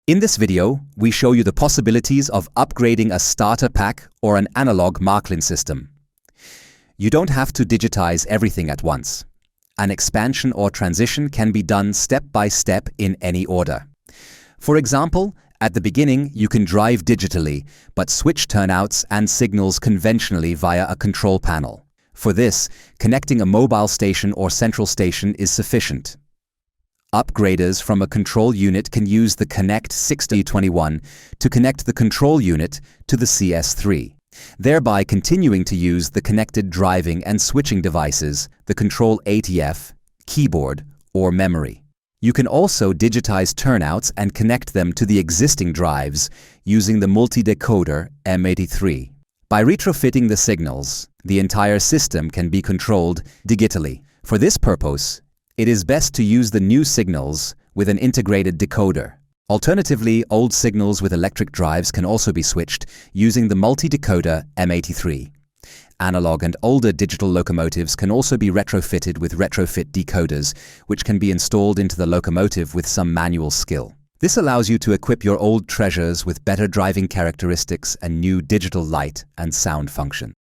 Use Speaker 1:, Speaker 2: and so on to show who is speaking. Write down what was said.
Speaker 1: In this video, we show you the possibilities of upgrading a starter pack or an analog Märklin system. You don't have to digitize everything at once. An expansion or transition can be done step by step in any order. For example, at the beginning you can drive digitally, but switch turnouts and signals conventionally via a control panel. For this, connecting a mobile station or central station is sufficient. Upgraders from a control unit can use the Connect 6021 to connect the control unit to the CS3, thereby continuing to use the connected driving and switching devices, the control ATF, keyboard, or memory. You can also digitize turnouts and connect them to the existing drives using the multi-decoder M83. By retrofitting the signals, the entire system can be controlled digitally. For this purpose, it is best to use the new signals with an integrated decoder. Alternatively, old signals with electric drives can also be switched using the multi-decoder M83. Analog and older digital locomotives can also be retrofitted with retrofit decoders, which can be installed into the locomotive with some manual skill. This allows you to equip your old treasures with better driving characteristics and new digital light and sound function.